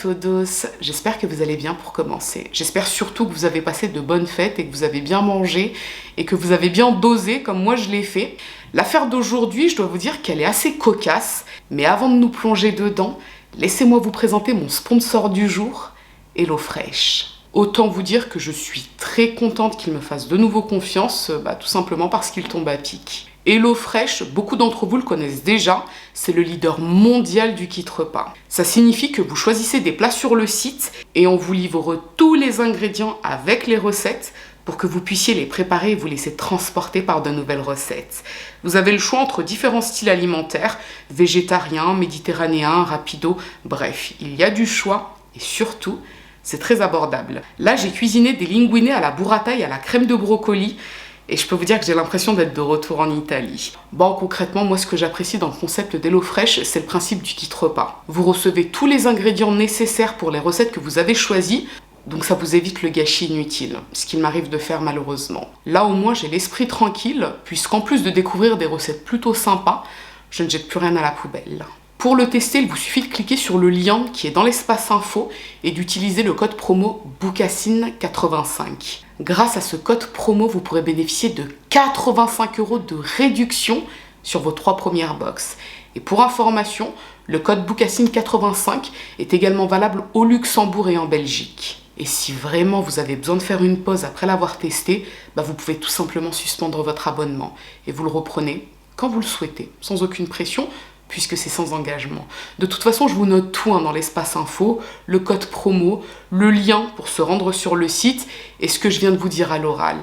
todos, j'espère que vous allez bien pour commencer. J'espère surtout que vous avez passé de bonnes fêtes et que vous avez bien mangé et que vous avez bien dosé comme moi je l'ai fait. L'affaire d'aujourd'hui, je dois vous dire qu'elle est assez cocasse, mais avant de nous plonger dedans, laissez-moi vous présenter mon sponsor du jour, HelloFresh. Autant vous dire que je suis très contente qu'il me fasse de nouveau confiance, tout simplement parce qu'il tombe à pic. HelloFresh, beaucoup d'entre vous le connaissent déjà, c'est le leader mondial du kit repas. Ça signifie que vous choisissez des plats sur le site et on vous livre tous les ingrédients avec les recettes pour que vous puissiez les préparer et vous laisser transporter par de nouvelles recettes. Vous avez le choix entre différents styles alimentaires, végétarien, méditerranéen, rapido, bref, il y a du choix et surtout, c'est très abordable. Là, j'ai cuisiné des linguine à la burrata et à la crème de brocoli. Et je peux vous dire que j'ai l'impression d'être de retour en Italie. Bon, concrètement, moi, ce que j'apprécie dans le concept d'HelloFresh, c'est le principe du kit repas. Vous recevez tous les ingrédients nécessaires pour les recettes que vous avez choisies, donc ça vous évite le gâchis inutile, ce qu'il m'arrive de faire malheureusement. Là, au moins, j'ai l'esprit tranquille, puisqu'en plus de découvrir des recettes plutôt sympas, je ne jette plus rien à la poubelle. Pour le tester, il vous suffit de cliquer sur le lien qui est dans l'espace info et d'utiliser le code promo Boukasin 85. Grâce à ce code promo, vous pourrez bénéficier de 85 € de réduction sur vos 3 premières box. Et pour information, le code Boukasin 85 est également valable au Luxembourg et en Belgique. Et si vraiment vous avez besoin de faire une pause après l'avoir testé, vous pouvez tout simplement suspendre votre abonnement et vous le reprenez quand vous le souhaitez, sans aucune pression, puisque c'est sans engagement. De toute façon, je vous note tout dans l'espace info, le code promo, le lien pour se rendre sur le site et ce que je viens de vous dire à l'oral.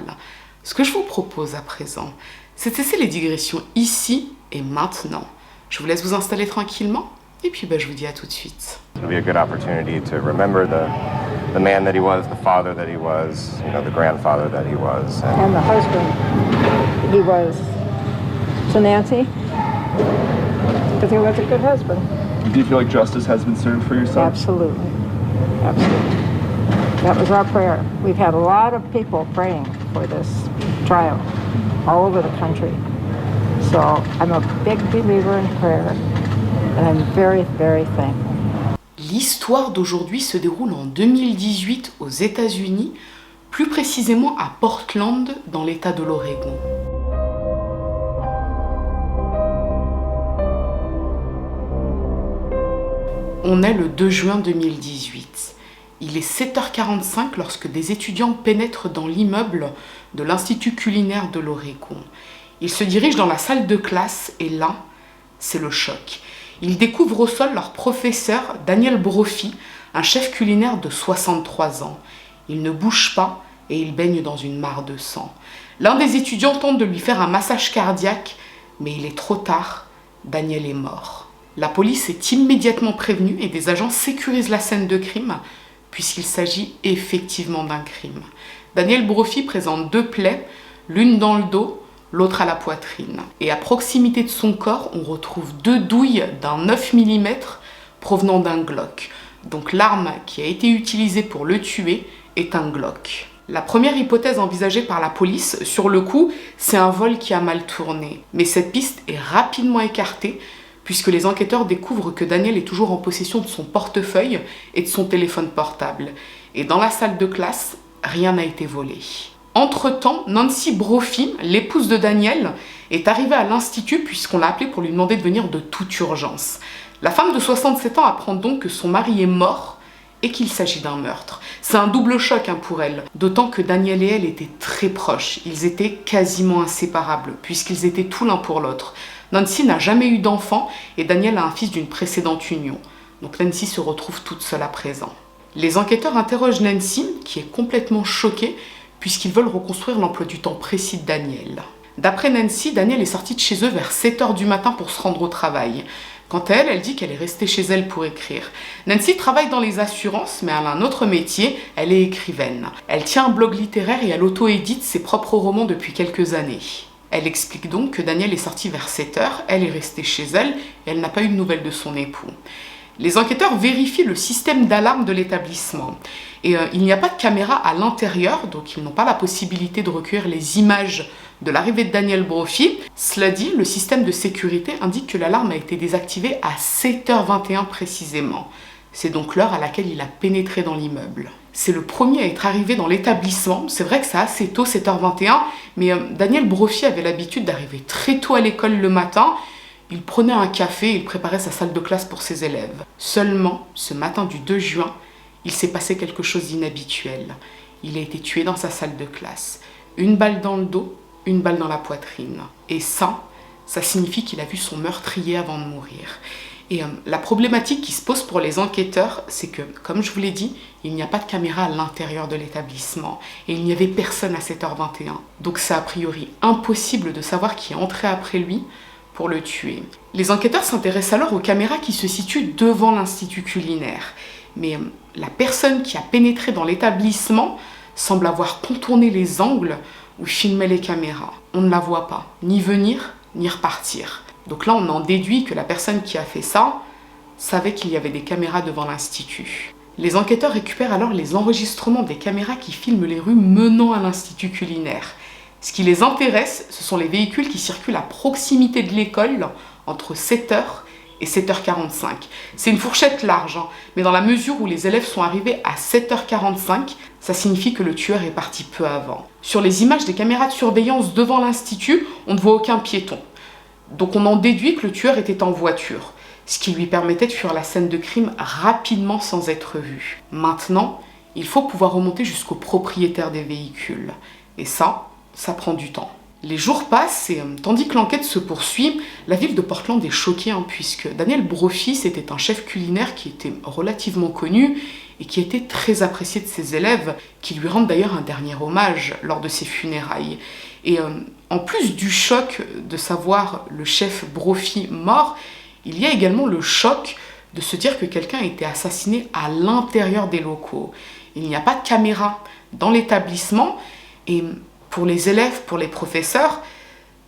Ce que je vous propose à présent, c'est de cesser les digressions ici et maintenant. Je vous laisse vous installer tranquillement et puis je vous dis à tout de suite. It'll be a good opportunity to remember the man that he was, the father that he was, the grandfather that he was. And the husband he was to Nancy. Because he was a good husband. Do you feel like justice has been served for your son? Absolutely. Absolutely. That was our prayer. We've had a lot of people praying for this trial all over the country. So I'm a big believer in prayer and I'm very, very thankful. L'histoire d'aujourd'hui se déroule en 2018 aux États-Unis, plus précisément à Portland, dans l'État de l'Oregon. On est le 2 juin 2018. Il est 7h45 lorsque des étudiants pénètrent dans l'immeuble de l'Institut culinaire de l'Oregon. Ils se dirigent dans la salle de classe et là, c'est le choc. Ils découvrent au sol leur professeur, Daniel Brophy, un chef culinaire de 63 ans. Il ne bouge pas et il baigne dans une mare de sang. L'un des étudiants tente de lui faire un massage cardiaque, mais il est trop tard. Daniel est mort. La police est immédiatement prévenue et des agents sécurisent la scène de crime puisqu'il s'agit effectivement d'un crime. Daniel Brophy présente 2 plaies, l'une dans le dos, l'autre à la poitrine. Et à proximité de son corps, on retrouve 2 douilles d'un 9 mm provenant d'un Glock. Donc l'arme qui a été utilisée pour le tuer est un Glock. La première hypothèse envisagée par la police, sur le coup, c'est un vol qui a mal tourné. Mais cette piste est rapidement écartée puisque les enquêteurs découvrent que Daniel est toujours en possession de son portefeuille et de son téléphone portable. Et dans la salle de classe, rien n'a été volé. Entre-temps, Nancy Brophy, l'épouse de Daniel, est arrivée à l'institut puisqu'on l'a appelée pour lui demander de venir de toute urgence. La femme de 67 ans apprend donc que son mari est mort et qu'il s'agit d'un meurtre. C'est un double choc pour elle, d'autant que Daniel et elle étaient très proches. Ils étaient quasiment inséparables puisqu'ils étaient tout l'un pour l'autre. Nancy n'a jamais eu d'enfant et Daniel a un fils d'une précédente union. Donc Nancy se retrouve toute seule à présent. Les enquêteurs interrogent Nancy, qui est complètement choquée, puisqu'ils veulent reconstruire l'emploi du temps précis de Daniel. D'après Nancy, Daniel est sorti de chez eux vers 7h du matin pour se rendre au travail. Quant à elle, elle dit qu'elle est restée chez elle pour écrire. Nancy travaille dans les assurances, mais elle a un autre métier, elle est écrivaine. Elle tient un blog littéraire et elle auto-édite ses propres romans depuis quelques années. Elle explique donc que Daniel est sorti vers 7h, elle est restée chez elle et elle n'a pas eu de nouvelles de son époux. Les enquêteurs vérifient le système d'alarme de l'établissement. Et il n'y a pas de caméra à l'intérieur, donc ils n'ont pas la possibilité de recueillir les images de l'arrivée de Daniel Brophy. Cela dit, le système de sécurité indique que l'alarme a été désactivée à 7h21 précisément. C'est donc l'heure à laquelle il a pénétré dans l'immeuble. C'est le premier à être arrivé dans l'établissement. C'est vrai que c'est assez tôt, 7h21, mais Daniel Brophy avait l'habitude d'arriver très tôt à l'école le matin. Il prenait un café et il préparait sa salle de classe pour ses élèves. Seulement, ce matin du 2 juin, il s'est passé quelque chose d'inhabituel. Il a été tué dans sa salle de classe. Une balle dans le dos, une balle dans la poitrine. Et ça signifie qu'il a vu son meurtrier avant de mourir. Et la problématique qui se pose pour les enquêteurs, c'est que, comme je vous l'ai dit, il n'y a pas de caméra à l'intérieur de l'établissement. Et il n'y avait personne à 7h21. Donc c'est a priori impossible de savoir qui est entré après lui pour le tuer. Les enquêteurs s'intéressent alors aux caméras qui se situent devant l'Institut culinaire. Mais la personne qui a pénétré dans l'établissement semble avoir contourné les angles où filmaient les caméras. On ne la voit pas, ni venir, ni repartir. Donc là, on en déduit que la personne qui a fait ça savait qu'il y avait des caméras devant l'Institut. Les enquêteurs récupèrent alors les enregistrements des caméras qui filment les rues menant à l'Institut culinaire. Ce qui les intéresse, ce sont les véhicules qui circulent à proximité de l'école entre 7h et 7h45. C'est une fourchette large, mais dans la mesure où les élèves sont arrivés à 7h45, ça signifie que le tueur est parti peu avant. Sur les images des caméras de surveillance devant l'Institut, on ne voit aucun piéton. Donc on en déduit que le tueur était en voiture, ce qui lui permettait de fuir la scène de crime rapidement sans être vu. Maintenant, il faut pouvoir remonter jusqu'au propriétaire des véhicules. Et ça prend du temps. Les jours passent et tandis que l'enquête se poursuit, la ville de Portland est choquée puisque Daniel Brophy, c'était un chef culinaire qui était relativement connu et qui était très apprécié de ses élèves, qui lui rendent d'ailleurs un dernier hommage lors de ses funérailles. Et en plus du choc de savoir le chef Brophy mort, il y a également le choc de se dire que quelqu'un a été assassiné à l'intérieur des locaux. Il n'y a pas de caméra dans l'établissement et pour les élèves, pour les professeurs,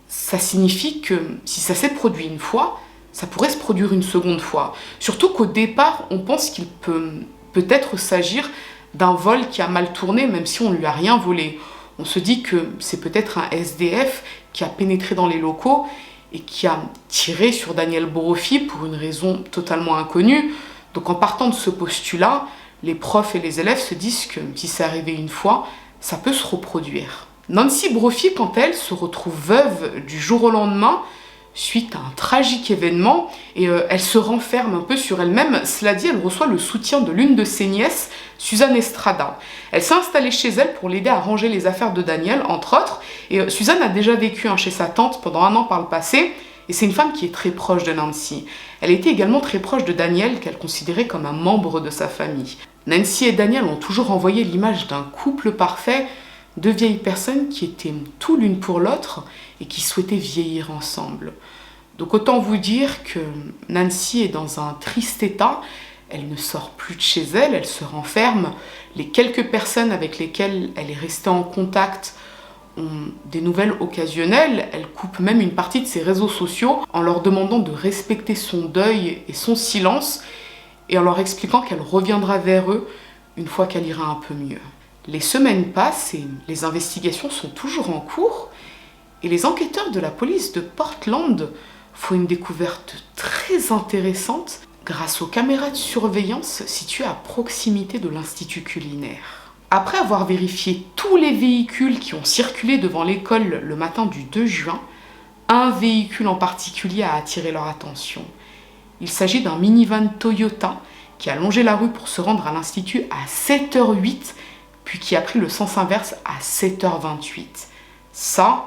ça signifie que si ça s'est produit une fois, ça pourrait se produire une seconde fois. Surtout qu'au départ, on pense qu'il peut peut-être s'agir d'un vol qui a mal tourné, même si on ne lui a rien volé. On se dit que c'est peut-être un SDF qui a pénétré dans les locaux et qui a tiré sur Daniel Brophy pour une raison totalement inconnue. Donc en partant de ce postulat, les profs et les élèves se disent que si c'est arrivé une fois, ça peut se reproduire. Nancy Brophy, quant à elle, se retrouve veuve du jour au lendemain suite à un tragique événement et elle se renferme un peu sur elle-même. Cela dit, elle reçoit le soutien de l'une de ses nièces, Suzanne Estrada. Elle s'est installée chez elle pour l'aider à ranger les affaires de Daniel, entre autres. Et Suzanne a déjà vécu chez sa tante pendant 1 an par le passé. Et c'est une femme qui est très proche de Nancy. Elle était également très proche de Daniel, qu'elle considérait comme un membre de sa famille. Nancy et Daniel ont toujours envoyé l'image d'un couple parfait, 2 vieilles personnes qui étaient tout l'une pour l'autre et qui souhaitaient vieillir ensemble. Donc autant vous dire que Nancy est dans un triste état, elle ne sort plus de chez elle, elle se renferme. Les quelques personnes avec lesquelles elle est restée en contact ont des nouvelles occasionnelles, elle coupe même une partie de ses réseaux sociaux en leur demandant de respecter son deuil et son silence et en leur expliquant qu'elle reviendra vers eux une fois qu'elle ira un peu mieux. Les semaines passent et les investigations sont toujours en cours et les enquêteurs de la police de Portland font une découverte très intéressante grâce aux caméras de surveillance situées à proximité de l'Institut culinaire. Après avoir vérifié tous les véhicules qui ont circulé devant l'école le matin du 2 juin, un véhicule en particulier a attiré leur attention. Il s'agit d'un minivan Toyota qui a longé la rue pour se rendre à l'Institut à 7h08 puis qui a pris le sens inverse à 7h28. Ça,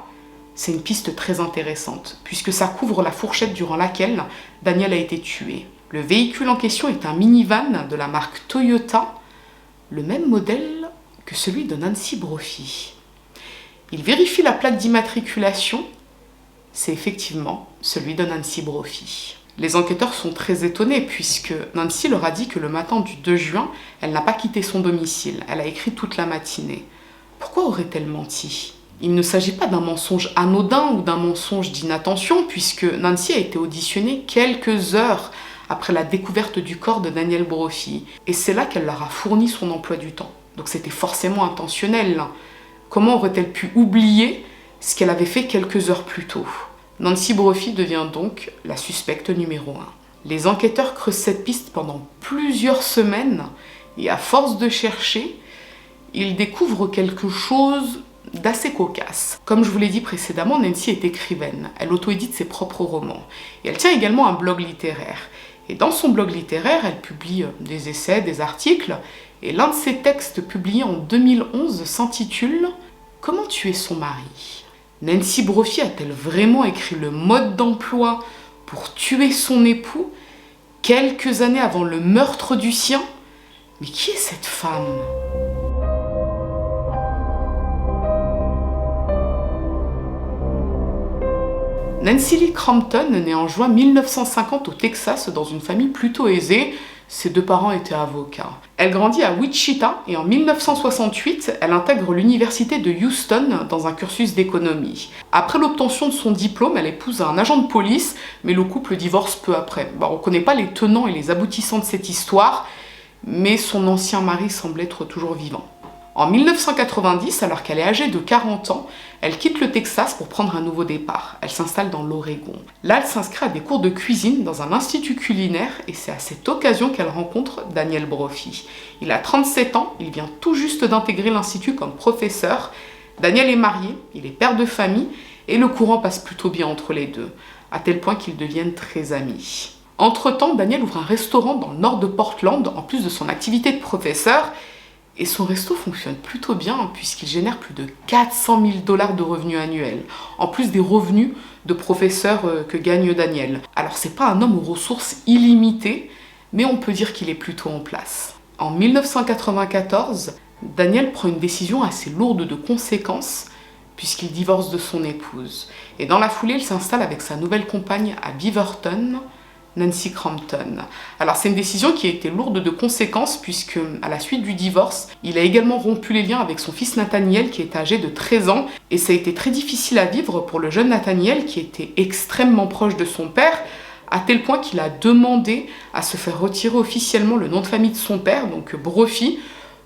c'est une piste très intéressante, puisque ça couvre la fourchette durant laquelle Daniel a été tué. Le véhicule en question est un minivan de la marque Toyota, le même modèle que celui de Nancy Brophy. Il vérifie la plaque d'immatriculation, c'est effectivement celui de Nancy Brophy. Les enquêteurs sont très étonnés puisque Nancy leur a dit que le matin du 2 juin, elle n'a pas quitté son domicile. Elle a écrit toute la matinée. Pourquoi aurait-elle menti ? Il ne s'agit pas d'un mensonge anodin ou d'un mensonge d'inattention puisque Nancy a été auditionnée quelques heures après la découverte du corps de Daniel Brophy. Et c'est là qu'elle leur a fourni son emploi du temps. Donc c'était forcément intentionnel. Comment aurait-elle pu oublier ce qu'elle avait fait quelques heures plus tôt ? Nancy Brophy devient donc la suspecte numéro 1. Les enquêteurs creusent cette piste pendant plusieurs semaines et à force de chercher, ils découvrent quelque chose d'assez cocasse. Comme je vous l'ai dit précédemment, Nancy est écrivaine. Elle auto-édite ses propres romans. Et elle tient également un blog littéraire. Et dans son blog littéraire, elle publie des essais, des articles. Et l'un de ses textes publiés en 2011 s'intitule « Comment tuer son mari ?» Nancy Brophy a-t-elle vraiment écrit le mode d'emploi pour tuer son époux quelques années avant le meurtre du sien? Mais qui est cette femme? Nancy Lee Crampton naît en juin 1950 au Texas dans une famille plutôt aisée. Ses deux parents étaient avocats. Elle grandit à Wichita et en 1968, elle intègre l'université de Houston dans un cursus d'économie. Après l'obtention de son diplôme, elle épouse un agent de police, mais le couple divorce peu après. On ne connaît pas les tenants et les aboutissants de cette histoire, mais son ancien mari semble être toujours vivant. En 1990, alors qu'elle est âgée de 40 ans, elle quitte le Texas pour prendre un nouveau départ. Elle s'installe dans l'Oregon. Là, elle s'inscrit à des cours de cuisine dans un institut culinaire et c'est à cette occasion qu'elle rencontre Daniel Brophy. Il a 37 ans, il vient tout juste d'intégrer l'institut comme professeur. Daniel est marié, il est père de famille et le courant passe plutôt bien entre les deux, à tel point qu'ils deviennent très amis. Entre-temps, Daniel ouvre un restaurant dans le nord de Portland en plus de son activité de professeur. Et son resto fonctionne plutôt bien puisqu'il génère plus de 400 000 $ de revenus annuels, en plus des revenus de professeur que gagne Daniel. Alors c'est pas un homme aux ressources illimitées, mais on peut dire qu'il est plutôt en place. En 1994, Daniel prend une décision assez lourde de conséquences puisqu'il divorce de son épouse. Et dans la foulée, il s'installe avec sa nouvelle compagne à Beaverton, Nancy Crampton. Alors c'est une décision qui a été lourde de conséquences puisque à la suite du divorce, il a également rompu les liens avec son fils Nathaniel qui était âgé de 13 ans et ça a été très difficile à vivre pour le jeune Nathaniel qui était extrêmement proche de son père à tel point qu'il a demandé à se faire retirer officiellement le nom de famille de son père, donc Brophy,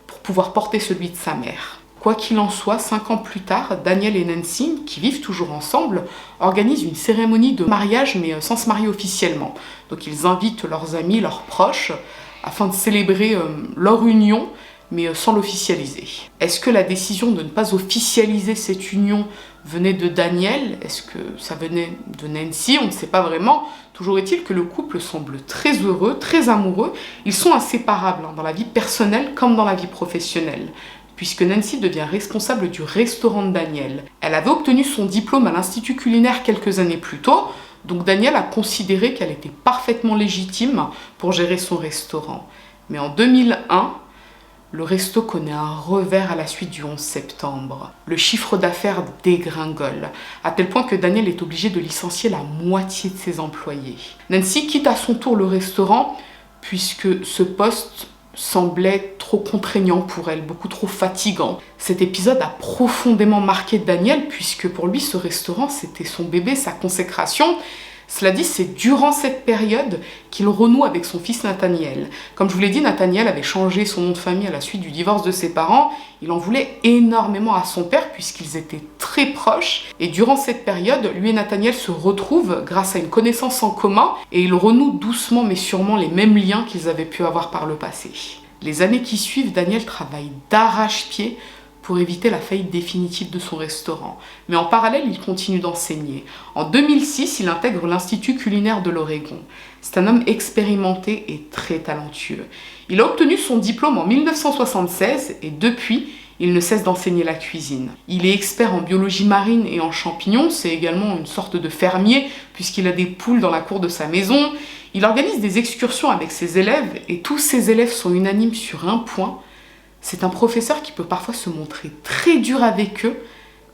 pour pouvoir porter celui de sa mère. Quoi qu'il en soit, 5 ans plus tard, Daniel et Nancy, qui vivent toujours ensemble, organisent une cérémonie de mariage mais sans se marier officiellement. Donc ils invitent leurs amis, leurs proches, afin de célébrer leur union, mais sans l'officialiser. Est-ce que la décision de ne pas officialiser cette union venait de Daniel? Est-ce que ça venait de Nancy? On ne sait pas vraiment. Toujours est-il que le couple semble très heureux, très amoureux. Ils sont inséparables dans la vie personnelle comme dans la vie professionnelle, puisque Nancy devient responsable du restaurant de Daniel. Elle avait obtenu son diplôme à l'Institut culinaire quelques années plus tôt, donc Daniel a considéré qu'elle était parfaitement légitime pour gérer son restaurant. Mais en 2001, le resto connaît un revers à la suite du 11 septembre. Le chiffre d'affaires dégringole, à tel point que Daniel est obligé de licencier la moitié de ses employés. Nancy quitte à son tour le restaurant, puisque ce poste semblait trop contraignant pour elle, beaucoup trop fatigant. Cet épisode a profondément marqué Daniel, puisque pour lui, ce restaurant, c'était son bébé, sa consécration. Cela dit, c'est durant cette période qu'il renoue avec son fils Nathaniel. Comme je vous l'ai dit, Nathaniel avait changé son nom de famille à la suite du divorce de ses parents. Il en voulait énormément à son père puisqu'ils étaient très proches. Et durant cette période, lui et Nathaniel se retrouvent grâce à une connaissance en commun et ils renouent doucement mais sûrement les mêmes liens qu'ils avaient pu avoir par le passé. Les années qui suivent, Daniel travaille d'arrache-pied pour éviter la faillite définitive de son restaurant. Mais en parallèle, il continue d'enseigner. En 2006, il intègre l'Institut culinaire de l'Oregon. C'est un homme expérimenté et très talentueux. Il a obtenu son diplôme en 1976 et depuis, il ne cesse d'enseigner la cuisine. Il est expert en biologie marine et en champignons, c'est également une sorte de fermier puisqu'il a des poules dans la cour de sa maison. Il organise des excursions avec ses élèves et tous ses élèves sont unanimes sur un point. C'est un professeur qui peut parfois se montrer très dur avec eux,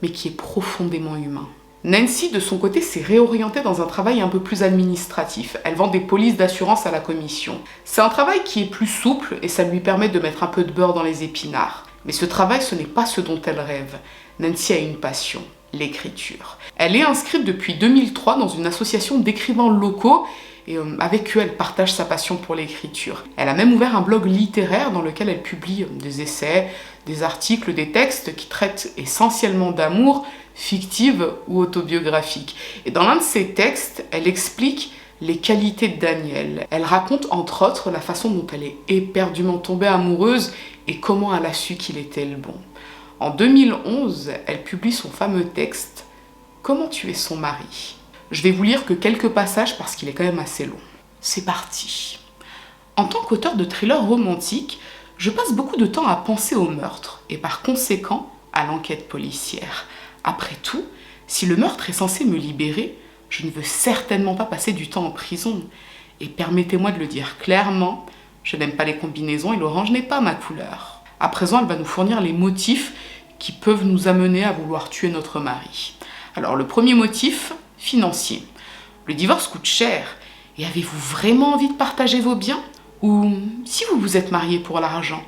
mais qui est profondément humain. Nancy, de son côté, s'est réorientée dans un travail un peu plus administratif. Elle vend des polices d'assurance à la commission. C'est un travail qui est plus souple et ça lui permet de mettre un peu de beurre dans les épinards. Mais ce travail, ce n'est pas ce dont elle rêve. Nancy a une passion, l'écriture. Elle est inscrite depuis 2003 dans une association d'écrivains locaux et avec eux, elle partage sa passion pour l'écriture. Elle a même ouvert un blog littéraire dans lequel elle publie des essais, des articles, des textes qui traitent essentiellement d'amour, fictive ou autobiographique. Et dans l'un de ses textes, elle explique les qualités de Danielle. Elle raconte entre autres la façon dont elle est éperdument tombée amoureuse et comment elle a su qu'il était le bon. En 2011, elle publie son fameux texte « Comment tuer son mari ». Je vais vous lire que quelques passages parce qu'il est quand même assez long. C'est parti. En tant qu'auteur de thrillers romantiques, je passe beaucoup de temps à penser au meurtre et par conséquent à l'enquête policière. Après tout, si le meurtre est censé me libérer, je ne veux certainement pas passer du temps en prison. Et permettez-moi de le dire clairement, je n'aime pas les combinaisons et l'orange n'est pas ma couleur. À présent, elle va nous fournir les motifs qui peuvent nous amener à vouloir tuer notre mari. Alors, le premier motif, financier. Le divorce coûte cher. Et avez-vous vraiment envie de partager vos biens ? Ou, si vous vous êtes marié pour l'argent,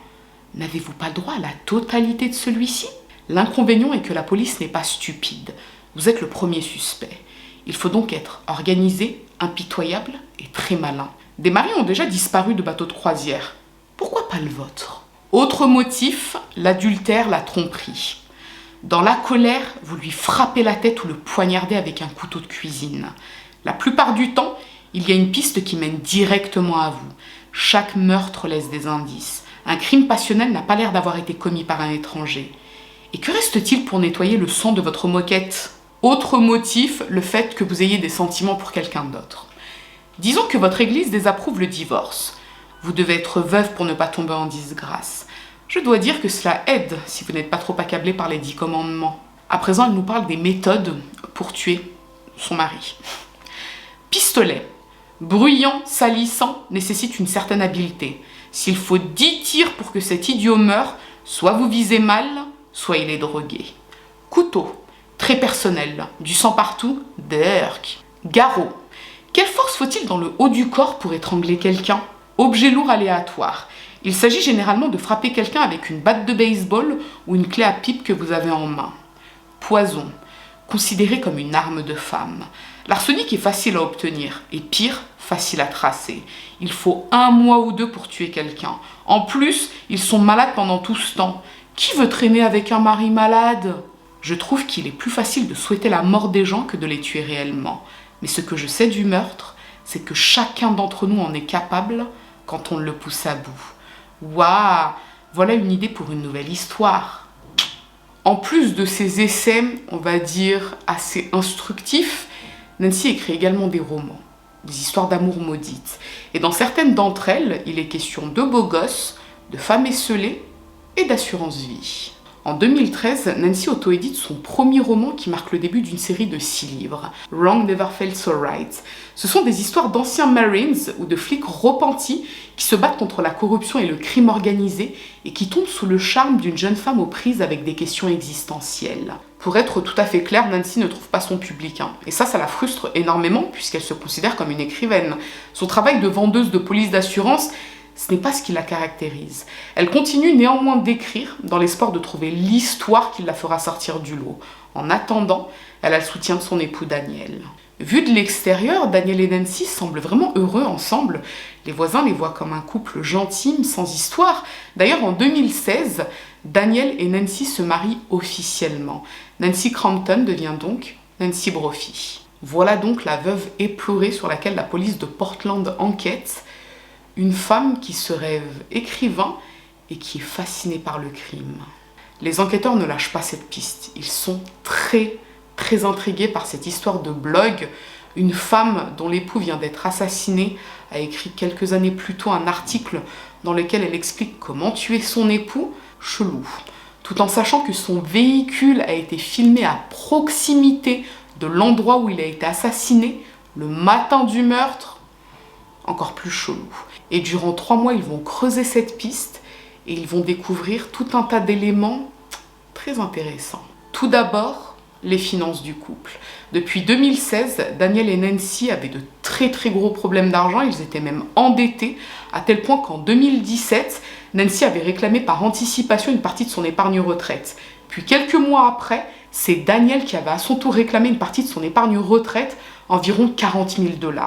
n'avez-vous pas droit à la totalité de celui-ci ? L'inconvénient est que la police n'est pas stupide. Vous êtes le premier suspect. Il faut donc être organisé, impitoyable et très malin. Des maris ont déjà disparu de bateaux de croisière. Pourquoi pas le vôtre ? Autre motif, l'adultère, la tromperie. Dans la colère, vous lui frappez la tête ou le poignardez avec un couteau de cuisine. La plupart du temps, il y a une piste qui mène directement à vous. Chaque meurtre laisse des indices. Un crime passionnel n'a pas l'air d'avoir été commis par un étranger. Et que reste-t-il pour nettoyer le sang de votre moquette ? Autre motif, le fait que vous ayez des sentiments pour quelqu'un d'autre. Disons que votre église désapprouve le divorce. Vous devez être veuve pour ne pas tomber en disgrâce. Je dois dire que cela aide si vous n'êtes pas trop accablé par les 10 commandements. À présent, elle nous parle des méthodes pour tuer son mari. Pistolet. Bruyant, salissant, nécessite une certaine habileté. S'il faut 10 tirs pour que cet idiot meure, soit vous visez mal, soit il est drogué. Couteau. Très personnel, du sang partout, derk. Garrot. Quelle force faut-il dans le haut du corps pour étrangler quelqu'un ? Objet lourd aléatoire. Il s'agit généralement de frapper quelqu'un avec une batte de baseball ou une clé à pipe que vous avez en main. Poison. Considéré comme une arme de femme. L'arsenic est facile à obtenir et pire, facile à tracer. Il faut 1 mois ou 2 pour tuer quelqu'un. En plus, ils sont malades pendant tout ce temps. Qui veut traîner avec un mari malade ? Je trouve qu'il est plus facile de souhaiter la mort des gens que de les tuer réellement. Mais ce que je sais du meurtre, c'est que chacun d'entre nous en est capable quand on le pousse à bout. Waouh, voilà une idée pour une nouvelle histoire. En plus de ses essais, on va dire, assez instructifs, Nancy écrit également des romans, des histoires d'amour maudites. Et dans certaines d'entre elles, il est question de beaux gosses, de femmes esselées et d'assurance vie. En 2013, Nancy auto-édite son premier roman qui marque le début d'une série de 6 livres, Wrong Never Felt So Right. Ce sont des histoires d'anciens Marines ou de flics repentis qui se battent contre la corruption et le crime organisé et qui tombent sous le charme d'une jeune femme aux prises avec des questions existentielles. Pour être tout à fait claire, Nancy ne trouve pas son public. Et ça la frustre énormément puisqu'elle se considère comme une écrivaine. Son travail de vendeuse de police d'assurance, ce n'est pas ce qui la caractérise. Elle continue néanmoins d'écrire dans l'espoir de trouver l'histoire qui la fera sortir du lot. En attendant, elle a le soutien de son époux Daniel. Vu de l'extérieur, Daniel et Nancy semblent vraiment heureux ensemble. Les voisins les voient comme un couple gentil, sans histoire. D'ailleurs, en 2016, Daniel et Nancy se marient officiellement. Nancy Crampton devient donc Nancy Brophy. Voilà donc la veuve éplorée sur laquelle la police de Portland enquête. Une femme qui se rêve écrivain et qui est fascinée par le crime. Les enquêteurs ne lâchent pas cette piste. Ils sont très intrigués par cette histoire de blog. Une femme dont l'époux vient d'être assassiné a écrit quelques années plus tôt un article dans lequel elle explique comment tuer son époux. Chelou. Tout en sachant que son véhicule a été filmé à proximité de l'endroit où il a été assassiné, le matin du meurtre. Encore plus chelou. Et durant 3 mois, ils vont creuser cette piste et ils vont découvrir tout un tas d'éléments très intéressants. Tout d'abord, les finances du couple. Depuis 2016, Daniel et Nancy avaient de très gros problèmes d'argent, ils étaient même endettés, à tel point qu'en 2017, Nancy avait réclamé par anticipation une partie de son épargne retraite. Puis quelques mois après, c'est Daniel qui avait à son tour réclamé une partie de son épargne retraite, environ 40 000 $.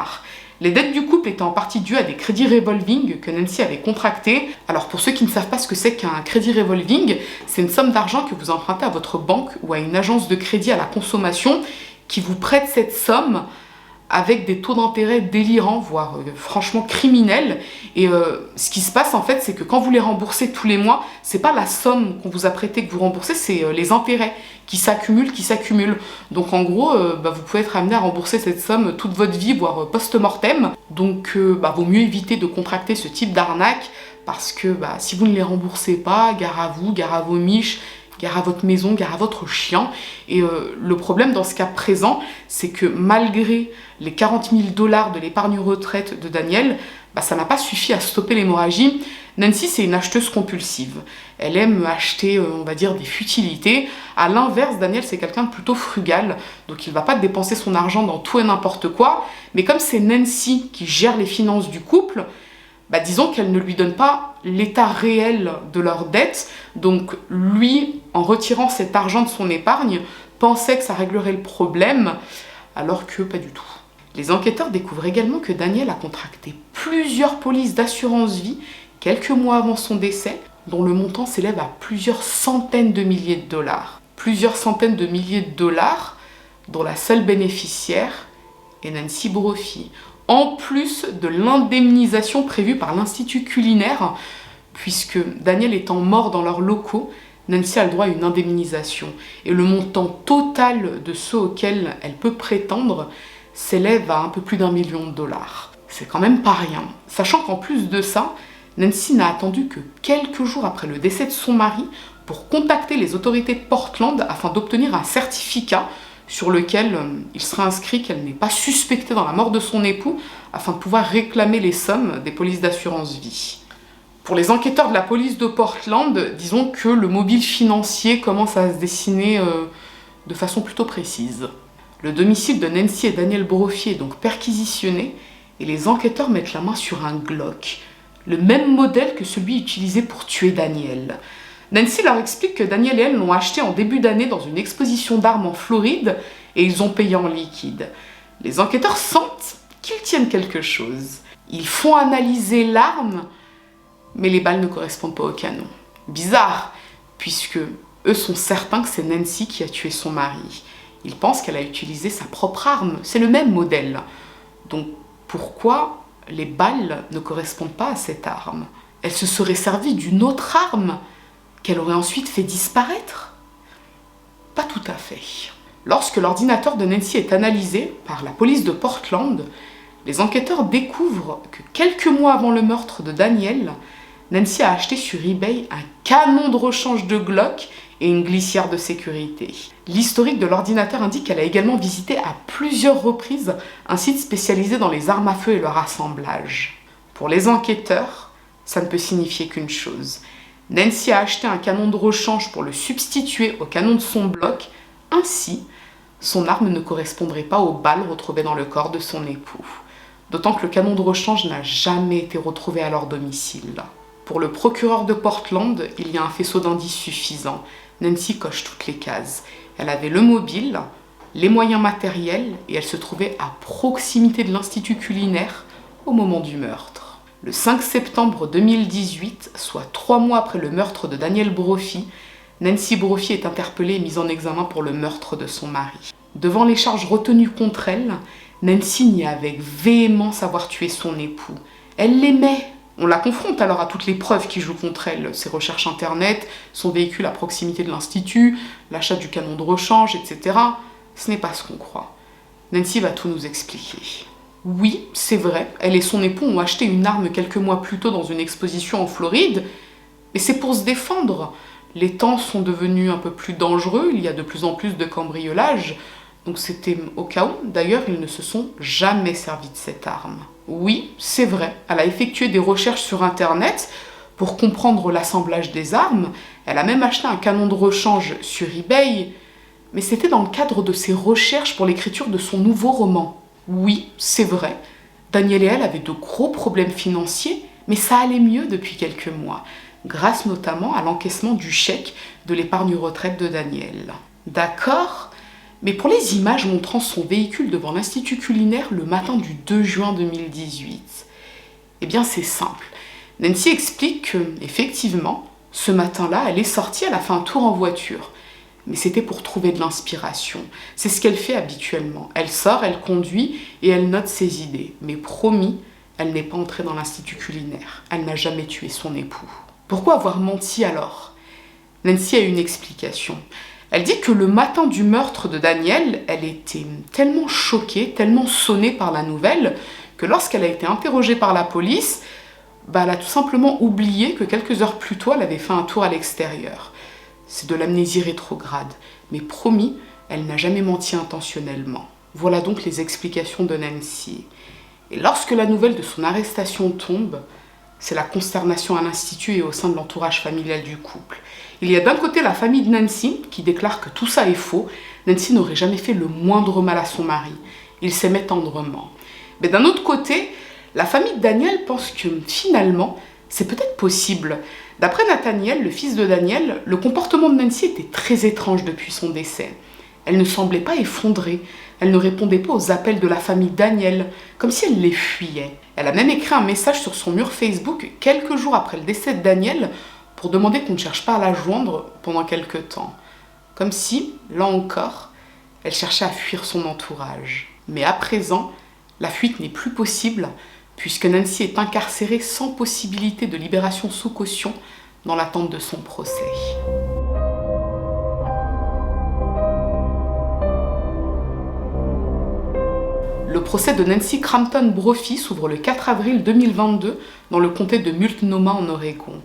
Les dettes du couple étaient en partie dues à des crédits revolving que Nancy avait contractés. Alors pour ceux qui ne savent pas ce que c'est qu'un crédit revolving, c'est une somme d'argent que vous empruntez à votre banque ou à une agence de crédit à la consommation qui vous prête cette somme avec des taux d'intérêt délirants, voire franchement criminels. Et ce qui se passe en fait, c'est que quand vous les remboursez tous les mois, c'est pas la somme qu'on vous a prêtée que vous remboursez, c'est les intérêts qui s'accumulent. Donc en gros, vous pouvez être amené à rembourser cette somme toute votre vie, voire post-mortem. Donc vaut mieux éviter de contracter ce type d'arnaque, parce que si vous ne les remboursez pas, gare à vous, gare à vos miches, gare à votre maison, gare à votre chien. Et le problème dans ce cas présent, c'est que malgré les 40 000 $ de l'épargne retraite de Daniel, ça n'a pas suffi à stopper l'hémorragie. Nancy, c'est une acheteuse compulsive. Elle aime acheter, on va dire, des futilités. À l'inverse, Daniel, c'est quelqu'un de plutôt frugal. Donc il ne va pas dépenser son argent dans tout et n'importe quoi. Mais comme c'est Nancy qui gère les finances du couple, disons qu'elle ne lui donne pas l'état réel de leur dette. Donc lui, en retirant cet argent de son épargne, pensait que ça réglerait le problème, alors que pas du tout. Les enquêteurs découvrent également que Daniel a contracté plusieurs polices d'assurance vie quelques mois avant son décès, dont le montant s'élève à plusieurs centaines de milliers de dollars. Plusieurs centaines de milliers de dollars, dont la seule bénéficiaire est Nancy Brophy. En plus de l'indemnisation prévue par l'Institut culinaire, puisque Daniel étant mort dans leurs locaux, Nancy a le droit à une indemnisation. Et le montant total de ceux auxquels elle peut prétendre s'élève à un peu plus d'1 million de dollars. C'est quand même pas rien. Sachant qu'en plus de ça, Nancy n'a attendu que quelques jours après le décès de son mari pour contacter les autorités de Portland afin d'obtenir un certificat sur lequel il serait inscrit qu'elle n'est pas suspectée dans la mort de son époux, afin de pouvoir réclamer les sommes des polices d'assurance vie. Pour les enquêteurs de la police de Portland, disons que le mobile financier commence à se dessiner de façon plutôt précise. Le domicile de Nancy et Daniel Brophy est donc perquisitionné et les enquêteurs mettent la main sur un Glock, le même modèle que celui utilisé pour tuer Daniel. Nancy leur explique que Daniel et elle l'ont acheté en début d'année dans une exposition d'armes en Floride et ils ont payé en liquide. Les enquêteurs sentent qu'ils tiennent quelque chose. Ils font analyser l'arme, mais les balles ne correspondent pas au canon. Bizarre, puisque eux sont certains que c'est Nancy qui a tué son mari. Ils pensent qu'elle a utilisé sa propre arme, c'est le même modèle. Donc pourquoi les balles ne correspondent pas à cette arme? Elle se serait servie d'une autre arme qu'elle aurait ensuite fait disparaître? Pas tout à fait. Lorsque l'ordinateur de Nancy est analysé par la police de Portland, les enquêteurs découvrent que quelques mois avant le meurtre de Daniel, Nancy a acheté sur eBay un canon de rechange de Glock et une glissière de sécurité. L'historique de l'ordinateur indique qu'elle a également visité à plusieurs reprises un site spécialisé dans les armes à feu et leur assemblage. Pour les enquêteurs, ça ne peut signifier qu'une chose. Nancy a acheté un canon de rechange pour le substituer au canon de son bloc, ainsi, son arme ne correspondrait pas aux balles retrouvées dans le corps de son époux. D'autant que le canon de rechange n'a jamais été retrouvé à leur domicile. Pour le procureur de Portland, il y a un faisceau d'indices suffisant. Nancy coche toutes les cases. Elle avait le mobile, les moyens matériels et elle se trouvait à proximité de l'Institut culinaire au moment du meurtre. Le 5 septembre 2018, soit 3 mois après le meurtre de Daniel Brophy, Nancy Brophy est interpellée et mise en examen pour le meurtre de son mari. Devant les charges retenues contre elle, Nancy nie avec véhémence avoir tué son époux. Elle l'aimait. On la confronte alors à toutes les preuves qui jouent contre elle, ses recherches internet, son véhicule à proximité de l'institut, l'achat du canon de rechange, etc. Ce n'est pas ce qu'on croit. Nancy va tout nous expliquer. Oui, c'est vrai, elle et son époux ont acheté une arme quelques mois plus tôt dans une exposition en Floride, mais c'est pour se défendre. Les temps sont devenus un peu plus dangereux, il y a de plus en plus de cambriolages, donc c'était au cas où. D'ailleurs, ils ne se sont jamais servis de cette arme. Oui, c'est vrai, elle a effectué des recherches sur Internet pour comprendre l'assemblage des armes. Elle a même acheté un canon de rechange sur eBay, mais c'était dans le cadre de ses recherches pour l'écriture de son nouveau roman. Oui, c'est vrai, Daniel et elle avaient de gros problèmes financiers, mais ça allait mieux depuis quelques mois, grâce notamment à l'encaissement du chèque de l'épargne retraite de Daniel. D'accord ? Mais pour les images montrant son véhicule devant l'Institut culinaire le matin du 2 juin 2018, eh bien c'est simple. Nancy explique que, effectivement, ce matin-là, elle est sortie, elle a fait un tour en voiture. Mais c'était pour trouver de l'inspiration. C'est ce qu'elle fait habituellement. Elle sort, elle conduit et elle note ses idées. Mais promis, elle n'est pas entrée dans l'institut culinaire. Elle n'a jamais tué son époux. Pourquoi avoir menti alors? Nancy a une explication. Elle dit que le matin du meurtre de Daniel, elle était tellement choquée, tellement sonnée par la nouvelle, que lorsqu'elle a été interrogée par la police, elle a tout simplement oublié que quelques heures plus tôt, elle avait fait un tour à l'extérieur. C'est de l'amnésie rétrograde. Mais promis, elle n'a jamais menti intentionnellement. Voilà donc les explications de Nancy. Et lorsque la nouvelle de son arrestation tombe, c'est la consternation à l'institut et au sein de l'entourage familial du couple. Il y a d'un côté la famille de Nancy qui déclare que tout ça est faux. Nancy n'aurait jamais fait le moindre mal à son mari. Ils s'aimaient tendrement. Mais d'un autre côté, la famille de Daniel pense que finalement, c'est peut-être possible. D'après Nathaniel, le fils de Daniel, le comportement de Nancy était très étrange depuis son décès. Elle ne semblait pas effondrée, elle ne répondait pas aux appels de la famille Daniel, comme si elle les fuyait. Elle a même écrit un message sur son mur Facebook quelques jours après le décès de Daniel pour demander qu'on ne cherche pas à la joindre pendant quelques temps. Comme si, là encore, elle cherchait à fuir son entourage. Mais à présent, la fuite n'est plus possible puisque Nancy est incarcérée sans possibilité de libération sous caution dans l'attente de son procès. Le procès de Nancy Crampton Brophy s'ouvre le 4 avril 2022 dans le comté de Multnomah en Oregon.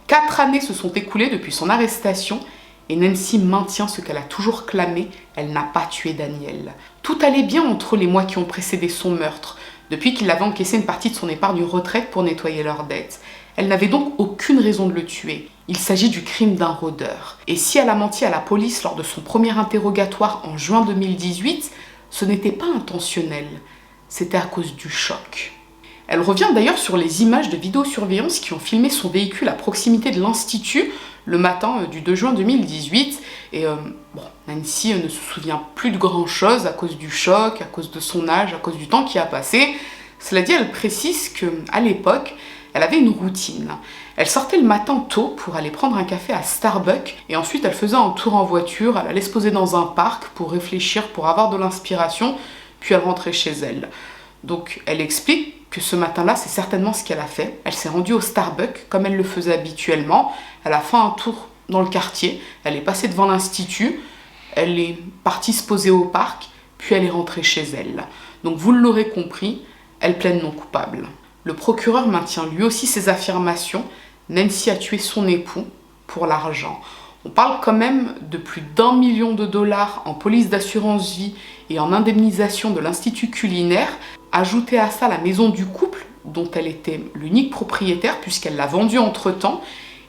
4 années se sont écoulées depuis son arrestation et Nancy maintient ce qu'elle a toujours clamé, elle n'a pas tué Daniel. Tout allait bien entre les mois qui ont précédé son meurtre, depuis qu'il avait encaissé une partie de son épargne retraite pour nettoyer leurs dettes. Elle n'avait donc aucune raison de le tuer. Il s'agit du crime d'un rôdeur. Et si elle a menti à la police lors de son premier interrogatoire en juin 2018, ce n'était pas intentionnel, c'était à cause du choc. Elle revient d'ailleurs sur les images de vidéosurveillance qui ont filmé son véhicule à proximité de l'Institut le matin du 2 juin 2018. Et Nancy ne se souvient plus de grand-chose à cause du choc, à cause de son âge, à cause du temps qui a passé. Cela dit, elle précise qu'à l'époque, elle avait une routine. Elle sortait le matin tôt pour aller prendre un café à Starbucks et ensuite elle faisait un tour en voiture, elle allait se poser dans un parc pour réfléchir, pour avoir de l'inspiration, puis elle rentrait chez elle. Donc elle explique que ce matin-là, c'est certainement ce qu'elle a fait. Elle s'est rendue au Starbucks comme elle le faisait habituellement. Elle a fait un tour dans le quartier, elle est passée devant l'Institut, elle est partie se poser au parc, puis elle est rentrée chez elle. Donc vous l'aurez compris, elle plaide non coupable. Le procureur maintient lui aussi ses affirmations. Nancy a tué son époux pour l'argent. On parle quand même de plus d'1 million de dollars en police d'assurance vie et en indemnisation de l'Institut culinaire. Ajoutez à ça la maison du couple, dont elle était l'unique propriétaire puisqu'elle l'a vendue entre-temps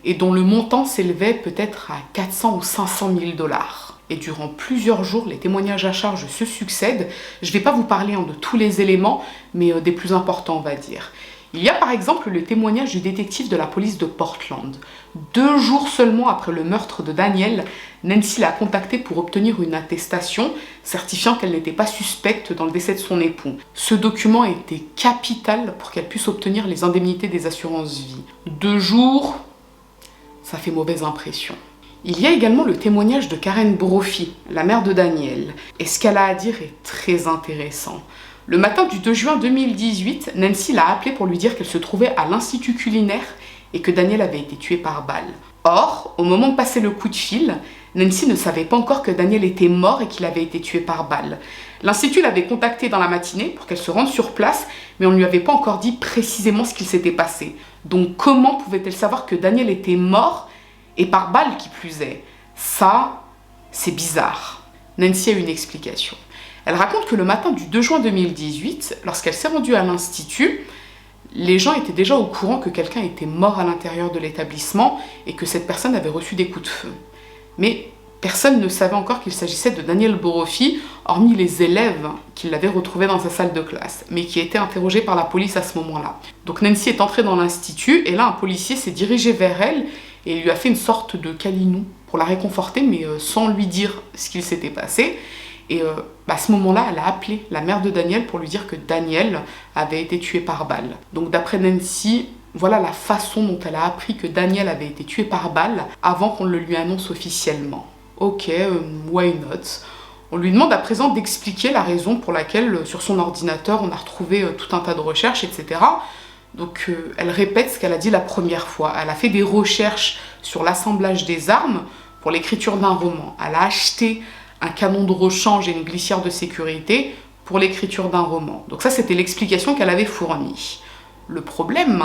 et dont le montant s'élevait peut-être à 400 ou 500 000 dollars. Et durant plusieurs jours, les témoignages à charge se succèdent. Je ne vais pas vous parler de tous les éléments, mais des plus importants, on va dire. Il y a par exemple le témoignage du détective de la police de Portland. 2 jours seulement après le meurtre de Daniel, Nancy l'a contacté pour obtenir une attestation certifiant qu'elle n'était pas suspecte dans le décès de son époux. Ce document était capital pour qu'elle puisse obtenir les indemnités des assurances vie. 2 jours, ça fait mauvaise impression. Il y a également le témoignage de Karen Brophy, la mère de Daniel. Et ce qu'elle a à dire est très intéressant. Le matin du 2 juin 2018, Nancy l'a appelé pour lui dire qu'elle se trouvait à l'Institut culinaire et que Daniel avait été tué par balle. Or, au moment de passer le coup de fil, Nancy ne savait pas encore que Daniel était mort et qu'il avait été tué par balle. L'Institut l'avait contactée dans la matinée pour qu'elle se rende sur place, mais on ne lui avait pas encore dit précisément ce qu'il s'était passé. Donc comment pouvait-elle savoir que Daniel était mort et par balle qui plus est? Ça, c'est bizarre. Nancy a une explication. Elle raconte que le matin du 2 juin 2018, lorsqu'elle s'est rendue à l'Institut, les gens étaient déjà au courant que quelqu'un était mort à l'intérieur de l'établissement et que cette personne avait reçu des coups de feu. Mais personne ne savait encore qu'il s'agissait de Daniel Brophy, hormis les élèves qui l'avaient retrouvé dans sa salle de classe, mais qui étaient interrogés par la police à ce moment-là. Donc Nancy est entrée dans l'Institut et là un policier s'est dirigé vers elle et lui a fait une sorte de câlinou pour la réconforter, mais sans lui dire ce qu'il s'était passé. Et à ce moment-là, elle a appelé la mère de Daniel pour lui dire que Daniel avait été tué par balle. Donc d'après Nancy, voilà la façon dont elle a appris que Daniel avait été tué par balle avant qu'on le lui annonce officiellement. ok, why not? On lui demande à présent d'expliquer la raison pour laquelle sur son ordinateur on a retrouvé tout un tas de recherches, etc. Donc elle répète ce qu'elle a dit la première fois. Elle a fait des recherches sur l'assemblage des armes pour l'écriture d'un roman. Elle a acheté un canon de rechange et une glissière de sécurité pour l'écriture d'un roman. Donc ça, c'était l'explication qu'elle avait fournie. Le problème,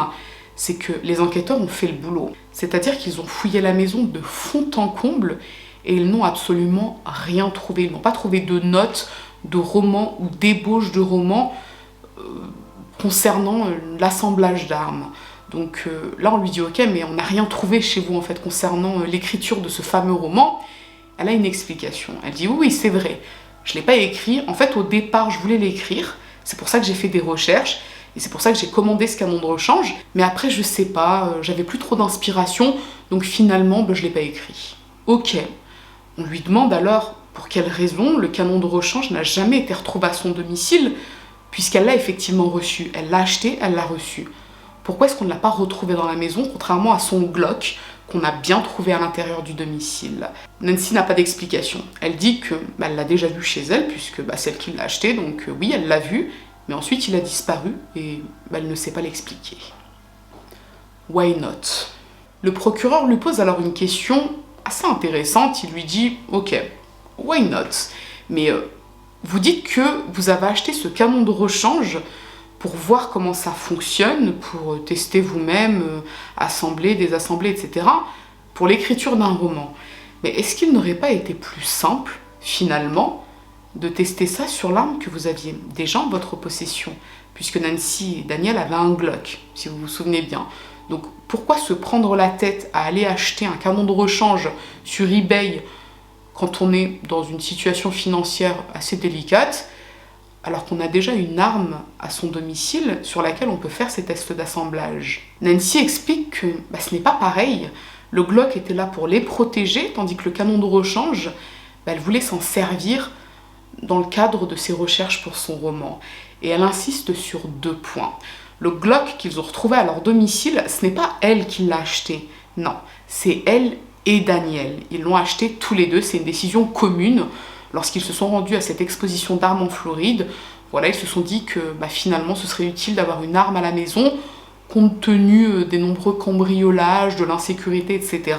c'est que les enquêteurs ont fait le boulot. C'est-à-dire qu'ils ont fouillé la maison de fond en comble et ils n'ont absolument rien trouvé. Ils n'ont pas trouvé de notes de romans ou d'ébauches de romans concernant l'assemblage d'armes. Donc là, on lui dit « Ok, mais on n'a rien trouvé chez vous en fait concernant l'écriture de ce fameux roman. » Elle a une explication. Elle dit « Oui, c'est vrai. Je ne l'ai pas écrit. En fait, au départ, je voulais l'écrire. C'est pour ça que j'ai fait des recherches. Et c'est pour ça que j'ai commandé ce canon de rechange. Mais après, je sais pas, j'avais plus trop d'inspiration. Donc finalement, je ne l'ai pas écrit. » Ok. On lui demande alors pour quelle raison le canon de rechange n'a jamais été retrouvé à son domicile, puisqu'elle l'a effectivement reçu. Elle l'a acheté, elle l'a reçu. Pourquoi est-ce qu'on ne l'a pas retrouvé dans la maison, contrairement à son Glock qu'on a bien trouvé à l'intérieur du domicile? Nancy n'a pas d'explication. Elle dit que elle l'a déjà vu chez elle, puisque c'est elle qui l'a acheté, donc oui, elle l'a vu, mais ensuite il a disparu et elle ne sait pas l'expliquer. Why not? Le procureur lui pose alors une question assez intéressante. Il lui dit « Ok, why not? Mais vous dites que vous avez acheté ce canon de rechange pour voir comment ça fonctionne, pour tester vous-même, assembler, désassembler, etc., pour l'écriture d'un roman. Mais est-ce qu'il n'aurait pas été plus simple, finalement, de tester ça sur l'arme que vous aviez déjà en votre possession, puisque Nancy et Daniel avaient un Glock, si vous vous souvenez bien. Donc pourquoi se prendre la tête à aller acheter un canon de rechange sur eBay quand on est dans une situation financière assez délicate, alors qu'on a déjà une arme à son domicile sur laquelle on peut faire ces tests d'assemblage? Nancy explique que ce n'est pas pareil. Le Glock était là pour les protéger, tandis que le canon de rechange, elle voulait s'en servir dans le cadre de ses recherches pour son roman. Et elle insiste sur 2 points. Le Glock qu'ils ont retrouvé à leur domicile, ce n'est pas elle qui l'a acheté. Non, c'est elle et Daniel. Ils l'ont acheté tous les deux, c'est une décision commune. Lorsqu'ils se sont rendus à cette exposition d'armes en Floride, voilà, ils se sont dit que finalement ce serait utile d'avoir une arme à la maison, compte tenu des nombreux cambriolages, de l'insécurité, etc.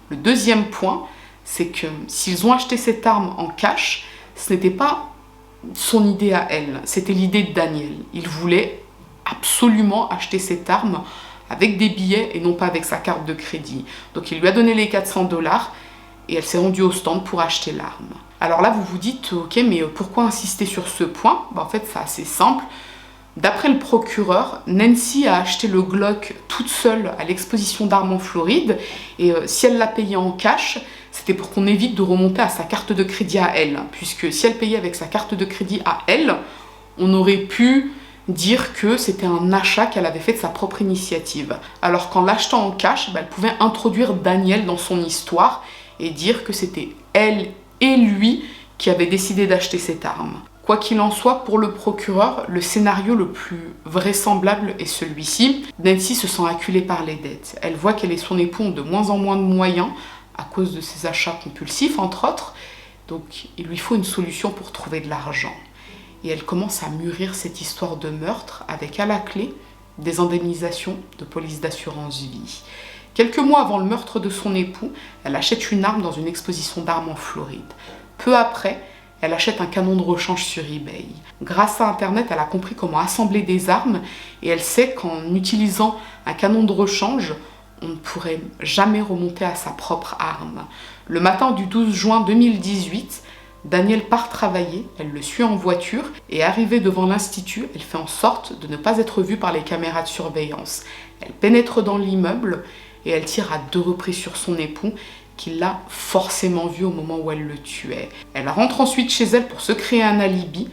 Le deuxième point, c'est que s'ils ont acheté cette arme en cash, ce n'était pas son idée à elle, c'était l'idée de Daniel. Il voulait absolument acheter cette arme avec des billets et non pas avec sa carte de crédit. Donc il lui a donné les $400 et elle s'est rendue au stand pour acheter l'arme. Alors là, vous vous dites, ok, mais pourquoi insister sur ce point? En fait, c'est assez simple. D'après le procureur, Nancy a acheté le Glock toute seule à l'exposition d'armes en Floride, et si elle l'a payé en cash, c'était pour qu'on évite de remonter à sa carte de crédit à elle, puisque si elle payait avec sa carte de crédit à elle, on aurait pu dire que c'était un achat qu'elle avait fait de sa propre initiative. Alors qu'en l'achetant en cash, elle pouvait introduire Daniel dans son histoire et dire que c'était elle et lui qui avaient décidé d'acheter cette arme. Quoi qu'il en soit, pour le procureur, le scénario le plus vraisemblable est celui-ci. Nancy se sent acculée par les dettes. Elle voit qu'elle et son époux ont de moins en moins de moyens à cause de ses achats compulsifs, entre autres. Donc, il lui faut une solution pour trouver de l'argent. Et elle commence à mûrir cette histoire de meurtre avec à la clé des indemnisations de police d'assurance vie. Quelques mois avant le meurtre de son époux, elle achète une arme dans une exposition d'armes en Floride. Peu après, elle achète un canon de rechange sur eBay. Grâce à Internet, elle a compris comment assembler des armes et elle sait qu'en utilisant un canon de rechange, on ne pourrait jamais remonter à sa propre arme. Le matin du 12 juin 2018, Daniel part travailler, elle le suit en voiture et arrivée devant l'institut, elle fait en sorte de ne pas être vue par les caméras de surveillance. Elle pénètre dans l'immeuble et elle tire à 2 reprises sur son époux qui l'a forcément vu au moment où elle le tuait. Elle rentre ensuite chez elle pour se créer un alibi,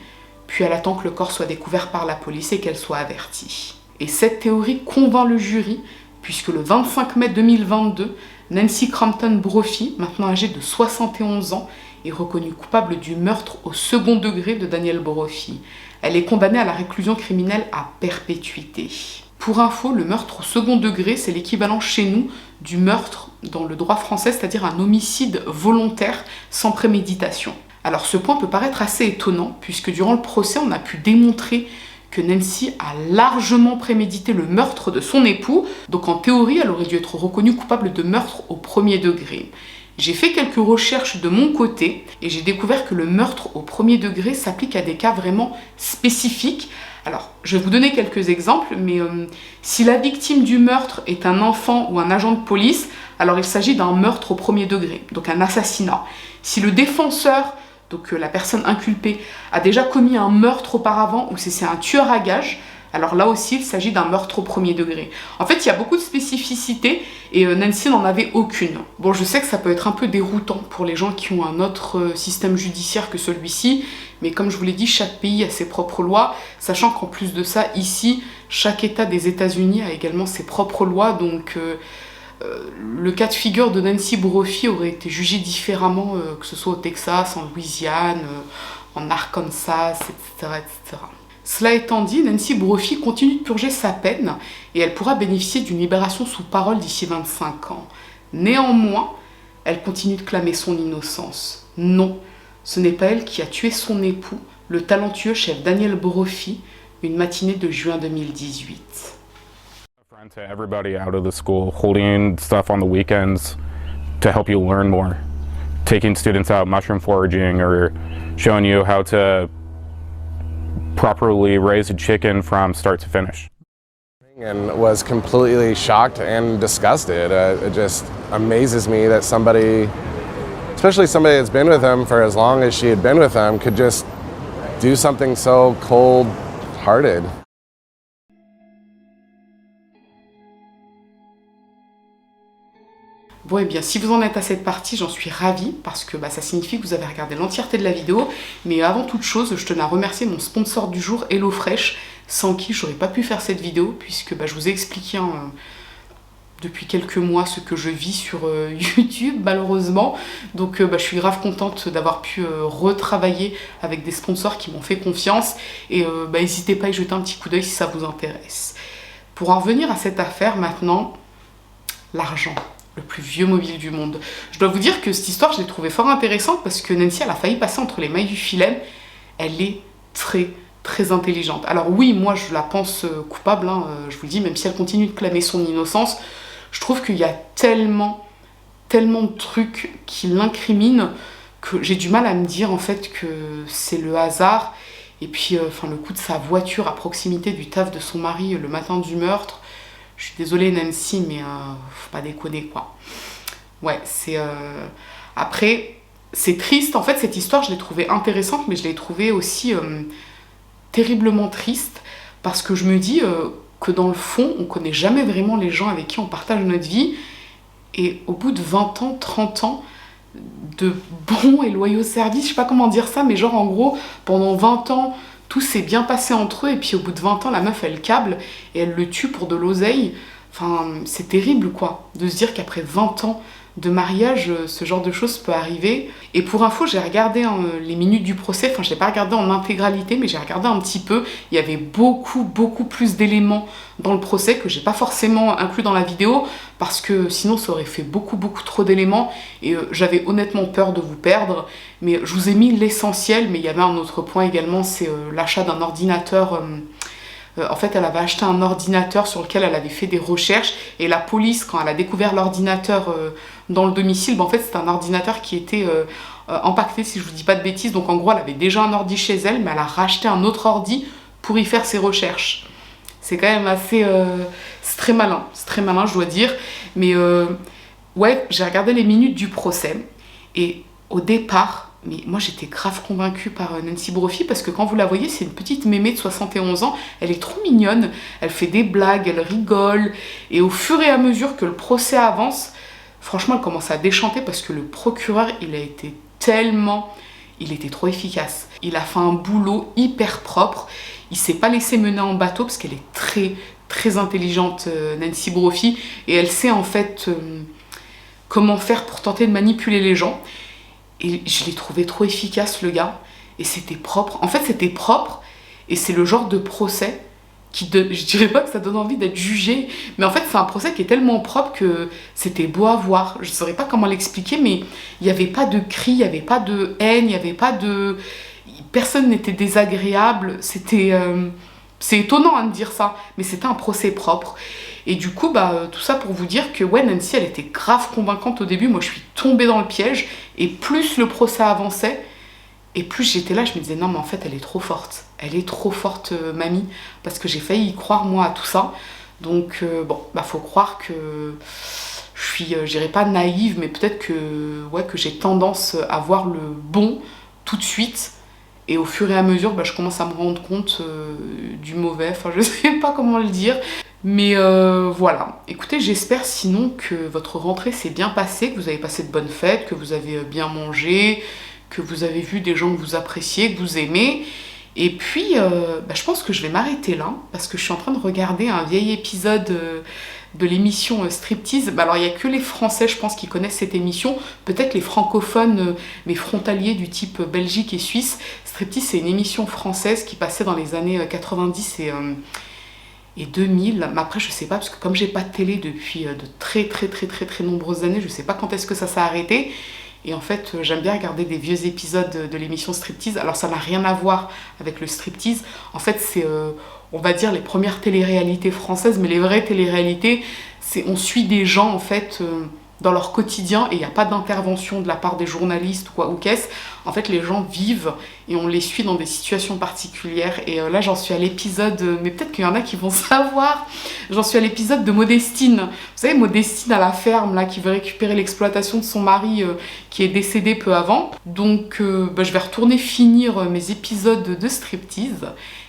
puis elle attend que le corps soit découvert par la police et qu'elle soit avertie. Et cette théorie convainc le jury, puisque le 25 mai 2022, Nancy Crampton Brophy, maintenant âgée de 71 ans, est reconnue coupable du meurtre au second degré de Daniel Brophy. Elle est condamnée à la réclusion criminelle à perpétuité. Pour info, le meurtre au second degré, c'est l'équivalent chez nous du meurtre dans le droit français, c'est-à-dire un homicide volontaire sans préméditation. Alors ce point peut paraître assez étonnant, puisque durant le procès, on a pu démontrer que Nancy a largement prémédité le meurtre de son époux, donc en théorie, elle aurait dû être reconnue coupable de meurtre au premier degré. J'ai fait quelques recherches de mon côté et j'ai découvert que le meurtre au premier degré s'applique à des cas vraiment spécifiques. Alors, je vais vous donner quelques exemples, mais si la victime du meurtre est un enfant ou un agent de police, alors il s'agit d'un meurtre au premier degré, donc un assassinat. Si le défenseur, donc la personne inculpée, a déjà commis un meurtre auparavant ou si c'est un tueur à gages, alors là aussi il s'agit d'un meurtre au premier degré. En fait, il y a beaucoup de spécificités et Nancy n'en avait aucune. Bon, je sais que ça peut être un peu déroutant pour les gens qui ont un autre système judiciaire que celui-ci, mais comme je vous l'ai dit, chaque pays a ses propres lois, sachant qu'en plus de ça, ici, chaque État des États-Unis a également ses propres lois, donc le cas de figure de Nancy Brophy aurait été jugé différemment, que ce soit au Texas, en Louisiane, en Arkansas, etc., etc. Cela étant dit, Nancy Brophy continue de purger sa peine et elle pourra bénéficier d'une libération sous parole d'ici 25 ans. Néanmoins, elle continue de clamer son innocence. Non, ce n'est pas elle qui a tué son époux, le talentueux chef Daniel Brophy, une matinée de juin 2018. To everybody out of the school, holding stuff on the weekends to help you learn more, taking students out mushroom foraging or showing you how to properly raise a chicken from start to finish. And was completely shocked and disgusted. It just amazes me that somebody, especially somebody that's been with him for as long as she had been with him, could just do something so cold-hearted. Bon, et bien, si vous en êtes à cette partie, j'en suis ravie, parce que ça signifie que vous avez regardé l'entièreté de la vidéo. Mais avant toute chose, je tenais à remercier mon sponsor du jour, HelloFresh, sans qui j'aurais pas pu faire cette vidéo, puisque je vous ai expliqué depuis quelques mois ce que je vis sur YouTube, malheureusement. Donc je suis grave contente d'avoir pu retravailler avec des sponsors qui m'ont fait confiance. Et n'hésitez pas à y jeter un petit coup d'œil si ça vous intéresse. Pour en revenir à cette affaire maintenant, l'argent. Le plus vieux mobile du monde. Je dois vous dire que cette histoire, je l'ai trouvée fort intéressante parce que Nancy, elle a failli passer entre les mailles du filet. Elle est très, très intelligente. Alors oui, moi, je la pense coupable, je vous le dis, même si elle continue de clamer son innocence, je trouve qu'il y a tellement de trucs qui l'incriminent que j'ai du mal à me dire, en fait, que c'est le hasard. Et puis, le coup de sa voiture à proximité du taf de son mari le matin du meurtre. Je suis désolée Nancy, mais faut pas déconner quoi. Ouais, c'est... Après, c'est triste. En fait, cette histoire, je l'ai trouvée intéressante, mais je l'ai trouvée aussi terriblement triste. Parce que je me dis que dans le fond, on connaît jamais vraiment les gens avec qui on partage notre vie. Et au bout de 20 ans, 30 ans de bons et loyaux services, je sais pas comment dire ça, mais genre en gros, pendant 20 ans... tout s'est bien passé entre eux, et puis au bout de 20 ans, la meuf, elle câble, et elle le tue pour de l'oseille. Enfin, c'est terrible, quoi, de se dire qu'après 20 ans de mariage, ce genre de choses peut arriver. Et pour info, j'ai regardé les minutes du procès, enfin, je l'ai pas regardé en intégralité, mais j'ai regardé un petit peu. Il y avait beaucoup plus d'éléments dans le procès que j'ai pas forcément inclus dans la vidéo, parce que sinon, ça aurait fait beaucoup trop d'éléments, et j'avais honnêtement peur de vous perdre. Mais je vous ai mis l'essentiel, mais il y avait un autre point également, c'est l'achat d'un ordinateur. En fait, elle avait acheté un ordinateur sur lequel elle avait fait des recherches, et la police, quand elle a découvert l'ordinateur dans le domicile, en fait, c'était un ordinateur qui était empaqueté, si je vous dis pas de bêtises. Donc en gros, elle avait déjà un ordi chez elle, mais elle a racheté un autre ordi pour y faire ses recherches. C'est quand même assez... c'est très malin, je dois dire. Mais ouais, j'ai regardé les minutes du procès, et au départ... Mais moi, j'étais grave convaincue par Nancy Brophy parce que quand vous la voyez, c'est une petite mémé de 71 ans. Elle est trop mignonne, elle fait des blagues, elle rigole. Et au fur et à mesure que le procès avance, franchement, elle commence à déchanter parce que le procureur, il était trop efficace. Il a fait un boulot hyper propre. Il s'est pas laissé mener en bateau parce qu'elle est très intelligente, Nancy Brophy. Et elle sait en fait comment faire pour tenter de manipuler les gens. Et je l'ai trouvé trop efficace, le gars. Et c'était propre. En fait, c'était propre. Et c'est le genre de procès je dirais pas que ça donne envie d'être jugé, mais en fait c'est un procès qui est tellement propre que c'était beau à voir. Je saurais pas comment l'expliquer, mais il n'y avait pas de cris, il n'y avait pas de haine, il n'y avait pas de... Personne n'était désagréable, c'était... C'est étonnant de dire ça, mais c'était un procès propre. Et du coup, tout ça pour vous dire que ouais, Nancy, elle était grave convaincante au début. Moi, je suis tombée dans le piège, et plus le procès avançait, et plus j'étais là, je me disais, non, mais en fait, elle est trop forte. Elle est trop forte, mamie, parce que j'ai failli y croire, moi, à tout ça. Donc, faut croire que je suis, je dirais pas naïve, mais peut-être que j'ai tendance à voir le bon tout de suite. Et au fur et à mesure, je commence à me rendre compte du mauvais. Enfin, je sais pas comment le dire. Mais voilà. Écoutez, j'espère sinon que votre rentrée s'est bien passée, que vous avez passé de bonnes fêtes, que vous avez bien mangé, que vous avez vu des gens que vous appréciez, que vous aimez. Et puis, je pense que je vais m'arrêter là, parce que je suis en train de regarder un vieil épisode de l'émission Striptease. Alors, il n'y a que les Français, je pense, qui connaissent cette émission. Peut-être les francophones, mais frontaliers du type Belgique et Suisse. Striptease, c'est une émission française qui passait dans les années 90 et 2000. Mais après, je sais pas, parce que comme j'ai pas de télé depuis de très nombreuses années, je sais pas quand est-ce que ça s'est arrêté. Et en fait, j'aime bien regarder des vieux épisodes de l'émission Striptease. Alors, ça n'a rien à voir avec le striptease. En fait, c'est, on va dire, les premières téléréalités françaises. Mais les vraies téléréalités, c'est on suit des gens, en fait, dans leur quotidien. Et il n'y a pas d'intervention de la part des journalistes ou qu'est-ce. En fait, les gens vivent et on les suit dans des situations particulières. Et là, j'en suis à l'épisode... mais peut-être qu'il y en a qui vont savoir. J'en suis à l'épisode de Modestine. Vous savez, Modestine à la ferme, là, qui veut récupérer l'exploitation de son mari qui est décédé peu avant. Donc, je vais retourner finir mes épisodes de striptease.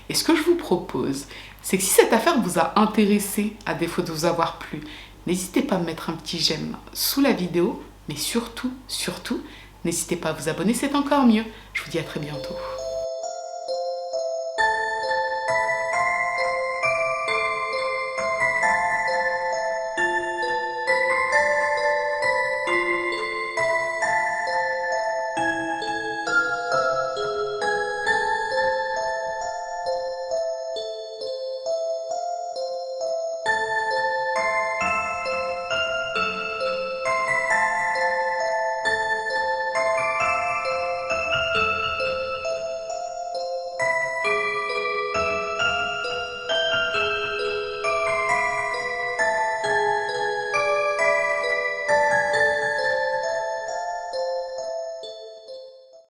Et ce que je vous propose, c'est que si cette affaire vous a intéressé, à défaut de vous avoir plu, n'hésitez pas à me mettre un petit j'aime sous la vidéo. Mais surtout, n'hésitez pas à vous abonner, c'est encore mieux. Je vous dis à très bientôt.